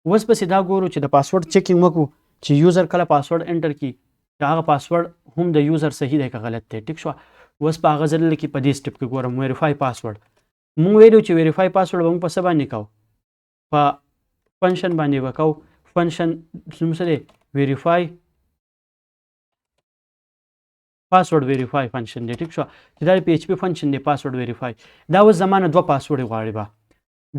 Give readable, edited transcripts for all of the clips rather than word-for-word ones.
اوس پسې دا ګورو چې د پاسورډ چیکینګ وکړو چې یوزر کله پاسورډ انټر کړي چې هغه پاسورډ هم د یوزر صحیح دی که غلط دی. ټیک شوه. اوس په هغه ځل کې په دې سټپ کې ګورم ویریفای پاسورډ. مونږ ویلو چې ویریفای پاسورډ به مونږ په څه باندې کوو؟ په فنکشن باندې به کوو. فنکشن نوم څه دی؟ ویریفای پاسورډ ویریفای فنکشن دی. ټیک شوه چې دا د پی ایچ پی فنکشن دی پاسورډ ویریفای. دا اوس زمانه دوه پاسورډ غواړي به.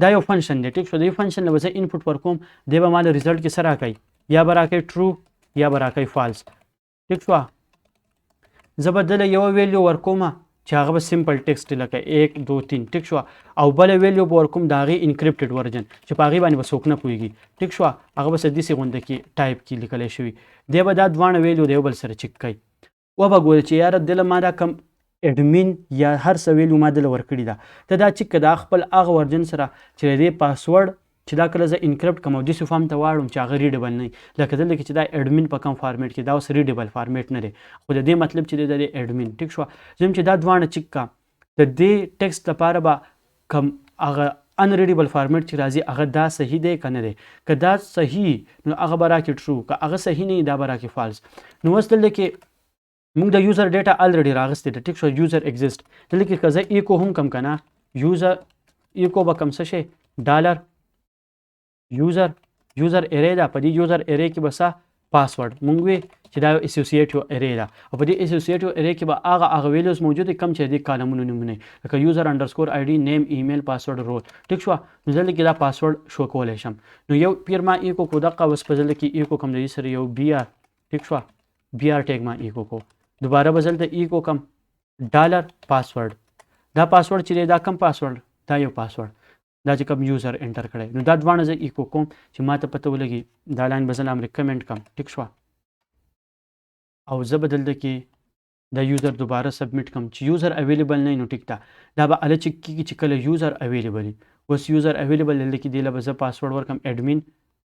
دا یو فنکشن دی. ټیک شو. دې فنکشن له به زه انپوټ ورکوم دی به ما له ریزلټ کې څه راکوي؟ یا به راکوي ټرو یا به راکوي فالس. ټیک شوه. زه به دله یوه ویلیو ورکوم چې هغه به سمپل ټیکسټ لکه 1 2 3. ټیک شوه. او بله ویلیو به ورکوم د هغې انکریپټډ ورژن چې په هغې باندې به څوک نه پوهېږي. ټیک شوه. هغه به څه داسې غونده کې ټایپ کې لیکلی شوي. دی به دا دواړه ویلیو د یو بل سره چک کوي. وبه ګورې چې یاره دله ما دا کم اډمین یا هر څه ویلیو ما دله ورکړي ده ته دا چک که دا خپل هغه ورجن سره چې د دې پاسورډ چې دا کله زه انکریپټ کوم او داسې فارم ته واړم چې هغه ریډیبل نه وي لکه دلته کې چې دا اډمین په کم فارمیټ کې دا اوس ریډیبل فارمیټ نه دی خو د دې مطلب چې دی د دې اډمین. ټیک شوه. زه چې دا دواړه چک کا د دې ټیکسټ لپاره به کم هغه انریډیبل فارمیټ چې راځي هغه دا صحیح دی که نه دی. که دا صحیح نو هغه به راکړي ټرو که هغه صحیح نه وي دا به راکړي فالس. نو اوس دلته کې موږ د یوزر ډیټا الریډي راغستې ده. ټیک شو. یوزر ایگزیسټ دلته کې که زه ایکو هم کم که نه یوزر ایکو به کم څه شی ډالر یوزر ارې ده. په دې یوزر ارې کې به څه پاسورډ مونږ وی چې دا یو اسوسییټیو ارې ده او په دې اسوسییټیو ارې کې به هغه ویلیوز موجود کم چې دې کالمونو نومونه لکه یوزر انډرسکور آی ډي نیم ایمیل پاسورډ رول. ټیک شو. نو دلته کې دا پاسورډ شو کولی شم. نو یو پیر ما ایکو کو دقه اوس په دلته کې ایکو کم د دې سره یو بی آر. ټیک شو. بی آر ټیګ ما ایکو کو دوباره به دلته ایکو کم ډالر پاسورډ. دا پاسورډ چې دی دا کم پاسورډ دا یو پاسورډ دا چې کوم یوزر انټر کړی نو دا دواړه زه ایکو کوم چې ما ته پته ولګي دا لاین به زه له ریکمنډ کم. ټیک شوه. او زه به دلته کې دا یوزر دوباره سبمیټ کم چې یوزر اویلیبل نه وي نو ټیک ده دا به هله چک کېږي چې کله یوزر اویلیبل وي. اوس یوزر اویلیبل دلته کې دی له به زه پاسورډ ورکم اډمین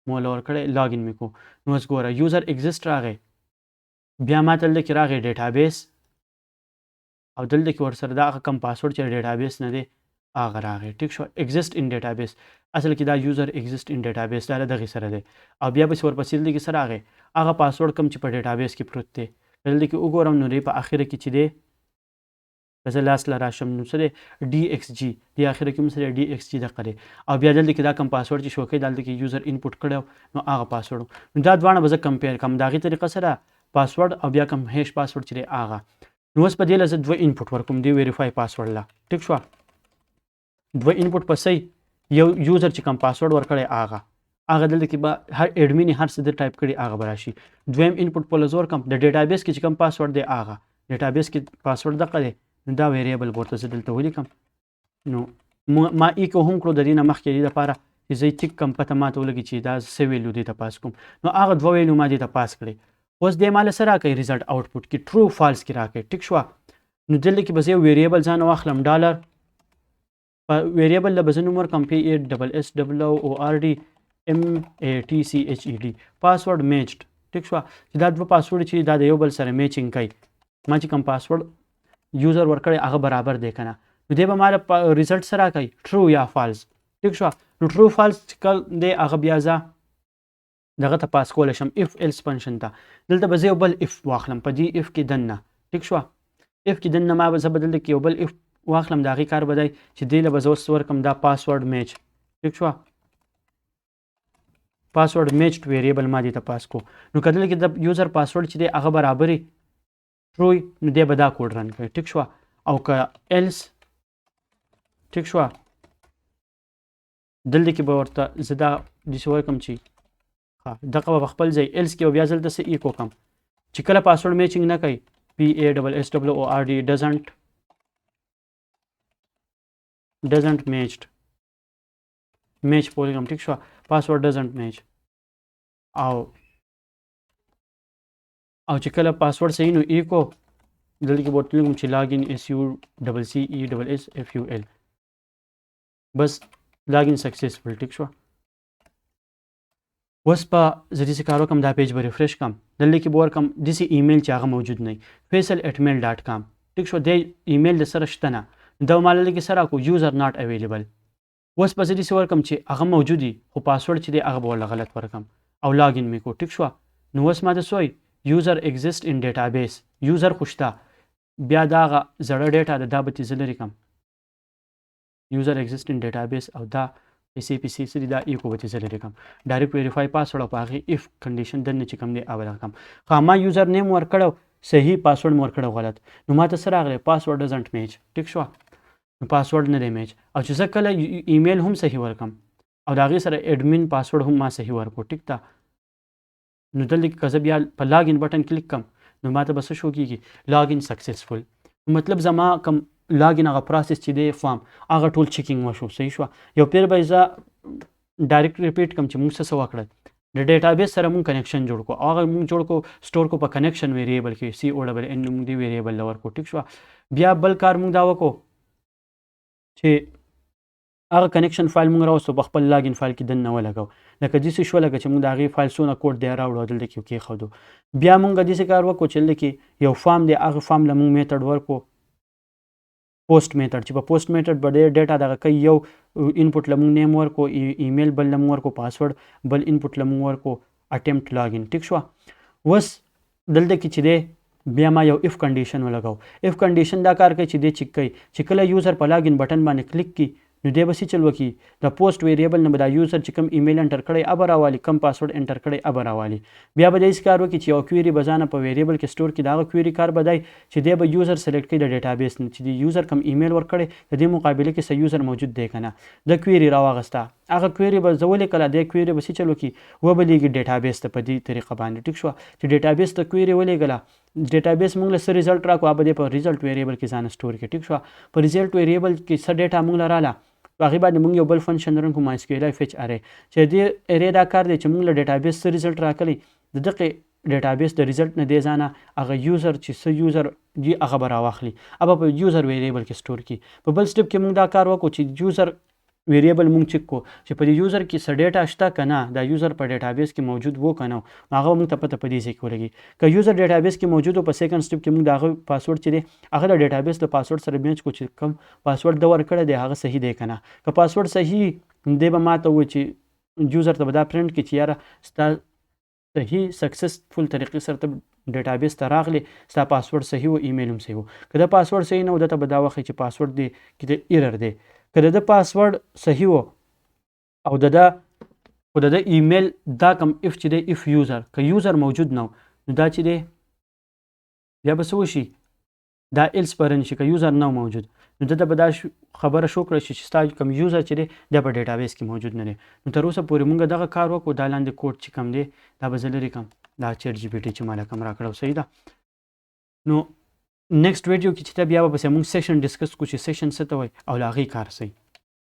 مو له ورکړی لاګین مې کو. نو اوس ګوره یوزر ایگزیسټ راغی بیا ما ته دلته کې راغی ډیټابیس او دلته کې ورسره دا هغه کم پاسورډ چې ډیټابیس نه دی هغه راغی. ټیک شو. ایگزیسټ ان ډیټابیس اصل کې دا یوزر ایگزیسټ ان ډیټابیس دا دغې سره دی او بیا بس ورپسې دلته کې څه راغی هغه پاسورډ کم چې په ډیټابیس کې پروت دی. دلته کې وګورم نو دی په اخره کې چې دی زه لاس له راشم نو څه دی ډي ایکس جي دی اخره کې هم څه دی ډي ایکس جي دقه دی او بیا دلته کې دا کم پاسورډ چې شو کوي دلته کې یوزر انپوټ کړی نو هغه پاسورډ نو دا دواړه به زه کمپیر کړم د هغې طریقه سره پاسورډ او بیا کم هیش پاسورډ چې دی هغه. نو اوس په دې له زه دوه انپوټ ورکوم دی ویریفای پاسورډ له. ټیک شوه. دوه انپوټ پسې یو یوزر چې کم پاسورډ ورکړی هغه دلته کې به هر اډمین هر څه د ټایپ کړي هغه به راشي. دویم انپوټ په لزور کم د ډیټابیس کې چې کم پاسورډ دی هغه ډیټابیس کې پاسورډ دقه دی نو دا ویریبل ورته زه دلته ولیکم. نو ما ایکو هم کړو د دې نه مخکې دې دپاره چې زه ټیک کم پته ماته ولګي چې دا څه ویلیو دې ته پاس کوم نو هغه دوه ویلیو ما دې ته پاس کړی. اوس دې ما له څه راکوي ریزلټ آوټپوټ کې ټرو فالس کې راکوي. ټیک شوه. نو دلته کې به زه یو ویریبل ځان واخلم ډالر په ویریبل له به زه نوم ورکړم PHSSWORDMATCHED پاسورډ میچډ. ټیک شوه. چې دا دوه پاسورډ چې دا د یو بل سره میچینګ کوي ما چې کوم پاسورډ یوزر ورکړی هغه برابر دی که نه نو دی به ما له ریزلټ څه راکوي ټرو یا فالس. ټیک شوه. نو ټرو فالس چې کله دی هغه بیا زه دغه ته پاس کولی شم اف ایلس فنکشن ته. دلته به زه یو بل اف واخلم په دې اف کې دننه. ټیک شوه. اف کې دننه ما به زه به دلته کې یو بل اف واخلم د هغې کار به دی چې دې له به زه اوس ورکړم دا پاسورډ میچ. ټیک شوه. پاسورډ میچډ ویریبل ما دې ته پاس کو نو که دلته کې د یوزر پاسورډ چې دی هغه برابر وي ټرو نو دی به دا کوډ رن کوي. ټیک شوه. او که ایلس ټیک شوه دلته کې به ورته زه دا داسې ورکړم چې دغه به خپل ځای ایلس کې به بیا دلته څه ایکو کړم چې کله پاسورډ میچینګ نه کوي PASSWORD doesn't match پولیګم. ټیک شوه. پاسورډ doesn't match او چې کله پاسورډ صحیح نو ایکو دلته کې به ورته لیکم چې لاګین SUCCESSFUL بس لاګین سکسیسفل. ټیک شوه. اوس په زه داسې کار وکړم دا پیج به ریفریش کړم دلته کې به ورکړم داسې ایمیل چې هغه موجود نه وي faisal@mail.com. ټیک شو. دی ایمیل د سره شته نه دا ما له کې سره کو یوزر ناٹ اویلیبل اوس به زه داسې ورکړم چې هغه موجود وي خو پاسورډ چې دی هغه به ورله غلط ورکړم او لاګین مې کړو ټیک شوه نو اوس ما ته څه وایي یوزر ایگزیسټ ان ډیټابیس یوزر خو شته بیا دا هغه زړه ډیټا ده دا به ترې زه لرې کړم یوزر ایگزیسټ ان ډیټابیس او دا پیسې څه دي دا ایکو به ترې زه لرې کړم ډایرکټ ویریفای پاسورډ او په هغې اف کنډیشن دننه چې کوم دی هغه به کړم خو ما یوزر نیم ورکړی صحیح پاسورډ مې ورکړی غلط نو ما ته څه راغلی پاسورډ ډزنټ میچ ټیک شوه نو پاسورډ نه دی میچ او چې زه کله ایمیل هم صحیح ورکړم او د هغې سره ایډمین پاسورډ هم ما صحیح ورکړو ټیک ده نو دلته کې که زه بیا په لاګین بټن کلیک کړم نو ما ته به څه شو کېږي لاګین سکسسفل مطلب زما کوم لاګین هغه پروسس چې دی فارم هغه ټول چیکینګ وشو صحیح شوه یو پیر به زه ډایرکټ ریپیټ کړم چې موږ څه وکړل د ډیټابیس سره موږ کنیکشن جوړ کړو هغه موږ جوړ کړو سټور کو په کنیکشن ویریبل کې CONN موږ دی ویریبل لور کو ټیک شوه بیا بل کار موږ دا وکړو چې هغه کنیکشن فایل موږ راوستو په خپل لاګین فایل کې دننه ولګو لکه داسې شوه لکه چې موږ د هغې فایل څونه کوډ دی راوړو دلته کې کېښودو بیا موږ داسې کار وکړو چې دلته کې یو فارم دی هغه فارم له موږ میتډ ورکړو پوسټ میتډ چې په پوسټ میتډ به ډیټا دغه کوي یو انپوټ له موږ نیم ورکړو ایمیل بل له موږ ورکړو پاسورډ بل انپوټ له موږ ورکړو اټمپټ لاګین ټیک شوه اوس دلته کې چې دی بیا ما یو اف کنډیشن ولګاو اف کنډیشن دا کار کوي چې دی چیک کوي چې کله یوزر په لاګین بټن باندې کلیک کړي نو دی به څه چل وکړي د پوسټ ویریبل نه به دا یوزر چې کوم ایمیل انټر کړی ابه راوالي کوم پاسورډ انټر کړی ابه راوالي بیا به داسې کار وکړي چې یو کویري به ځانه په ویریبل کې سټور کړي د هغه کویري کار به دی چې دی به یوزر سلیکټ کړي د ډیټابیس نه چې د یوزر کوم ایمیل ورکړی د دې مقابله کې څه یوزر موجود دی که نه د کویري راواغسته هغه کویري به زه ولیکله دې کویري به څه چل وکړي وبلیږي ډیټابیس ته په دې طریقه باندې ټیک شوه چې ډیټابیس ته کویري ولیږله ډیټابیس موږ له څه ریزلټ راکړو هغه به دې په ریزلټ ویریبل کې ځانه سټور کړي ټیک شوه په ریزلټ ویریبل کې څه ډیټا موږ له راله په هغې باندې موږ یو بل فنکشن لرو کوم MySQL فیچ ارې چې دې ارې دا کار دی چې موږ له ډیټابیس څه ریزلټ راکلی د دغې ډیټابیس د ریزلټ نه دی ځانه هغه یوزر چې څه یوزر دی هغه به راواخلي هغه په یوزر ویریبل کې سټور کړي په بل سټپ کې موږ دا کار وکړو چې یوزر ویریبل موږ چک کو چې په دې یوزر کې څه ډیټا شته که نه دا یوزر په ډیټابیس کې موجود و که نه هغه موږ ته پته په دې ځای کې ولګي که یوزر ډیټابیس کې موجود و په سیکنډ سټپ کې موږ د هغه پاسورډ چې دی هغه د ډیټابیس د پاسورډ سره میچ کړو چې کوم پاسورډ ده ورکړی دی هغه صحیح دی که نه که پاسورډ صحیح دی به ما ته ووایي چې یوزر ته به دا پرنټ کړي چې یاره ستا صحیح سکسسفل طریقې سره ته ډیټابیس ته راغلی ستا پاسورډ صحیح و ایمیل هم صحیح و که د پاسورډ صحیح نه و دته به دا وښیي چې پاسورډ دی کې د ایرر دی که د پاسورډ صحیح و او د ایمیل دا کم اف چې دی اف یوزر که یوزر موجود نه نو دا چې دی بیا به څه وشي دا ایلس به رن شي که یوزر نه موجود نو دته به دا خبره شو کړی چې ستا کوم یوزر چې دی دا په ډیټابیس کې موجود نه دی نو تر اوسه پورې موږ دغه کار وکړو دا لاندې کوډ چې کم دی دا به زه لرې کړم دا چیټ GPT چې ما له کوم راکړی صحیح ده نو نیکسټ ویډیو کې چې ته بیا به پسې موږ سیشن ډسکس کړو چې سیشن څه ته وایي او له هغې کار صحیح